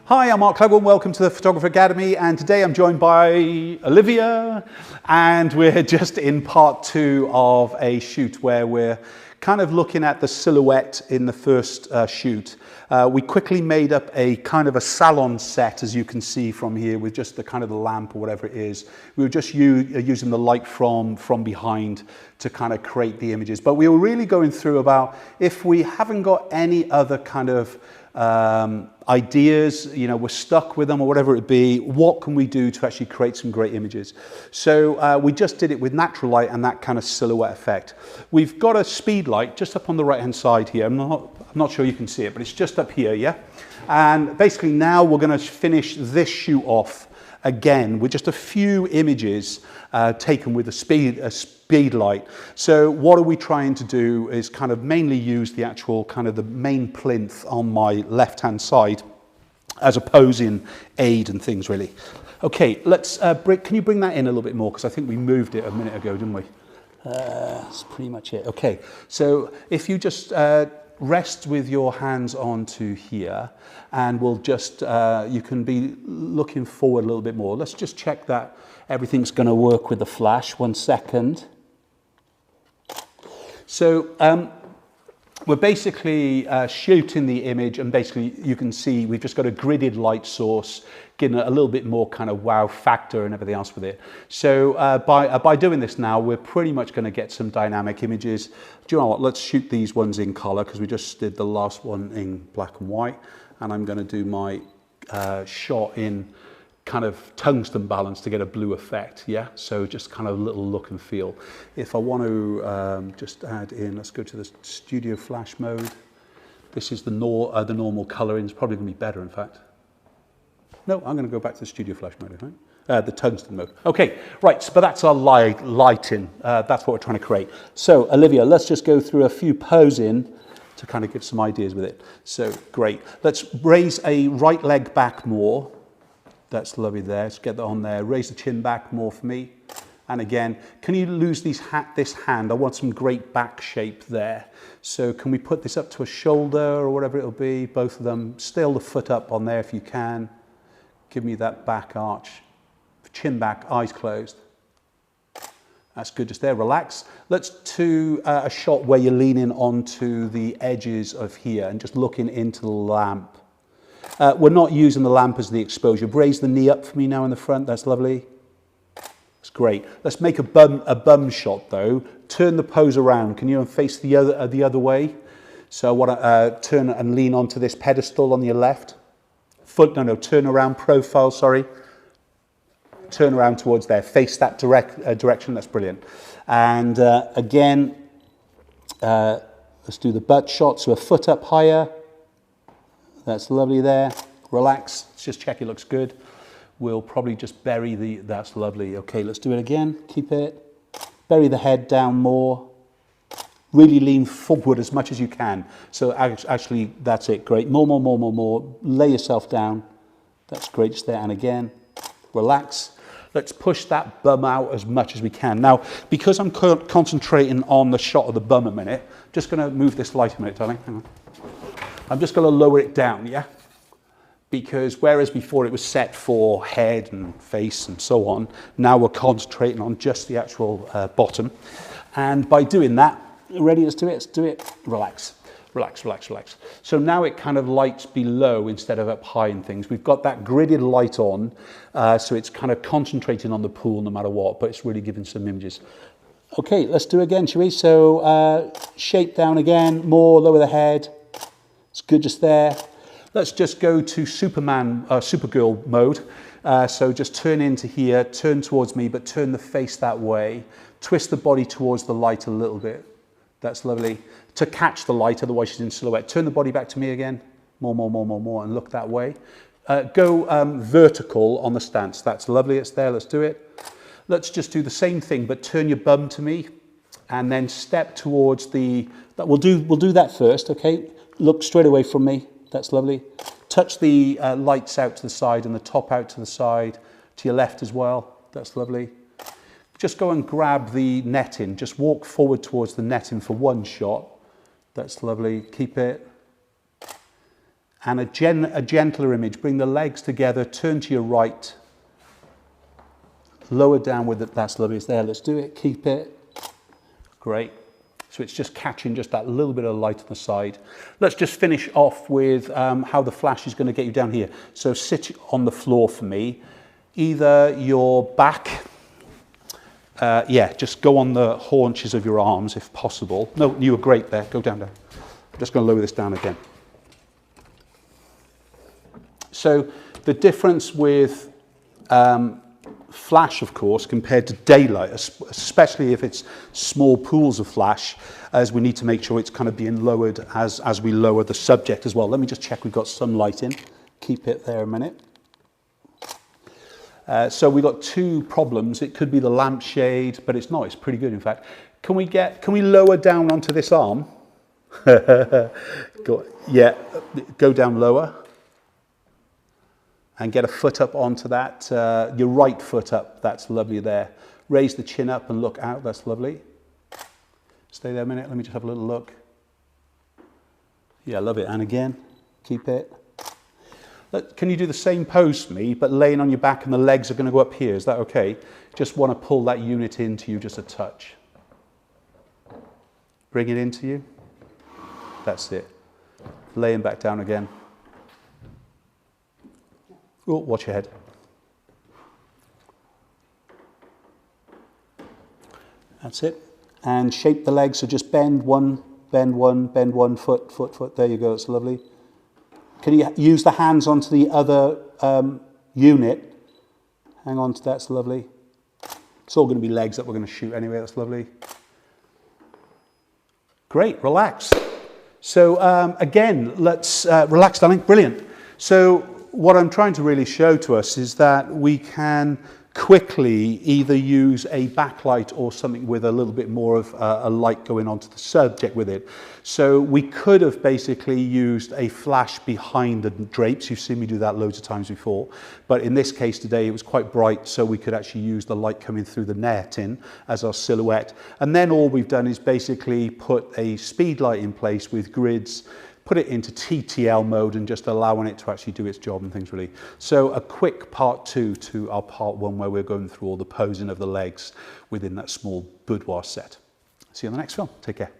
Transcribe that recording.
Hi, I'm Mark Clegg, welcome to the Photographer Academy, and today I'm joined by Olivia, and we're just in part 2 of a shoot where we're kind of looking at the silhouette in the first shoot. We quickly made up a kind of a salon set, as you can see from here, with just the kind of the lamp or whatever it is. We were just using the light from behind to kind of create the images. But we were really going through about if we haven't got any other kind of ideas, you know, we're stuck with them or whatever it be, what can we do to actually create some great images? So we just did it with natural light and that kind of silhouette effect. We've got a speedlite just up on the right hand side here. I'm not sure you can see it, but it's just up here, yeah? And basically now we're going to finish this shoot off again with just a few images taken with a speed light. So what are we trying to do is kind of mainly use the actual kind of the main plinth on my left hand side as a posing aid and things really. Okay, let's can you bring that in a little bit more, because I think we moved it a minute ago, didn't we? That's pretty much it. Okay, so if you just rest with your hands onto here, and we'll just, you can be looking forward a little bit more. Let's just check that everything's going to work with the flash. 1 second. So we're basically shooting the image, and basically you can see we've just got a gridded light source, getting a little bit more kind of wow factor and everything else with it. So by doing this now, we're pretty much going to get some dynamic images. Do you know what? Let's shoot these ones in color, because we just did the last one in black and white, and I'm going to do my shot in kind of tungsten balance to get a blue effect, yeah? So just kind of a little look and feel. If I want to just add in, let's go to the studio flash mode. This is the normal coloring. It's probably going to be better, in fact. No, I'm going to go back to the studio flash mode, right? The tungsten mode. Okay, right, but that's our lighting. That's what we're trying to create. So, Olivia, let's just go through a few posing to kind of give some ideas with it. So, great. Let's raise a right leg back more. That's lovely there. Let's get that on there. Raise the chin back more for me. And again, can you lose this hand? I want some great back shape there. So can we put this up to a shoulder or whatever it'll be? Both of them. Still the foot up on there if you can. Give me that back arch. Chin back, eyes closed. That's good, just there, relax. Let's do a shot where you're leaning onto the edges of here and just looking into the lamp. We're not using the lamp as the exposure. Raise the knee up for me now in the front. That's lovely. That's great. Let's make a bum shot though. Turn the pose around. Can you face the other way? So I want to turn and lean onto this pedestal on your left. Turn around profile, sorry. Turn around towards there. Face that direction. That's brilliant. And again, let's do the butt shot. So a foot up higher. That's lovely there. Relax. Let's just check it looks good. We'll probably just bury that's lovely. Okay, let's do it again. Keep it. Bury the head down more. Really lean forward as much as you can. So actually, that's it. Great. More. Lay yourself down. That's great. Just there. And again, relax. Let's push that bum out as much as we can. Now, because I'm concentrating on the shot of the bum a minute, just going to move this light a minute, darling. Hang on. I'm just going to lower it down, yeah? Because whereas before it was set for head and face and so on, now we're concentrating on just the actual bottom. And by doing that, ready, let's do it, relax. So now it kind of lights below instead of up high and things. We've got that gridded light on, so it's kind of concentrating on the pool no matter what, but it's really giving some images. Okay, let's do it again, shall we? So shape down again, more, lower the head. It's good just there. Let's just go to Supergirl mode. So just turn into here, turn towards me, but turn the face that way. Twist the body towards the light a little bit. That's lovely. To catch the light, otherwise she's in silhouette. Turn the body back to me again. More, and look that way. Go vertical on the stance. That's lovely, it's there, let's do it. Let's just do the same thing, but turn your bum to me, and then step towards we'll do that first, okay? Look straight away from me. That's lovely. Touch the lights out to the side and the top out to the side, to your left as well. That's lovely. Just go and grab the netting. Just walk forward towards the netting for one shot. That's lovely. Keep it. and a gentler image. Bring the legs together, turn to your right, lower down with it. That's lovely. It's there. Let's do it. Keep it. Great. So it's just catching just that little bit of light on the side. Let's just finish off with how the flash is going to get you down here. So sit on the floor for me. Either your back, yeah, just go on the haunches of your arms if possible. No, you were great there. Go down. I'm just going to lower this down again. So the difference with flash, of course, compared to daylight, especially if it's small pools of flash, as we need to make sure it's kind of being lowered as we lower the subject as well. Let me just check we've got some light in. Keep it there a minute. So we've got two problems. It could be the lampshade, but it's not. It's pretty good, in fact. Can we lower down onto this arm? Yeah, go down lower. And get a foot up onto that, your right foot up. That's lovely there. Raise the chin up and look out. That's lovely. Stay there a minute. Let me just have a little look. Yeah, I love it. And again, keep it. Can you do the same pose for me, but laying on your back and the legs are going to go up here? Is that okay? Just want to pull that unit into you just a touch. Bring it into you. That's it. Laying back down again. Oh, watch your head. That's it. And shape the legs, so just bend one, foot. There you go, it's lovely. Can you use the hands onto the other unit? Hang on to that, it's lovely. It's all going to be legs that we're going to shoot anyway, that's lovely. Great, relax. So again, let's relax, darling, brilliant. So what I'm trying to really show to us is that we can quickly either use a backlight or something with a little bit more of a light going onto the subject with it. So we could have basically used a flash behind the drapes. You've seen me do that loads of times before. But in this case today, it was quite bright, so we could actually use the light coming through the netting as our silhouette. And then all we've done is basically put a speed light in place with grids, put it into TTL mode and just allowing it to actually do its job and things really. So a quick part 2 to our part 1 where we're going through all the posing of the legs within that small boudoir set. See you on the next film. Take care.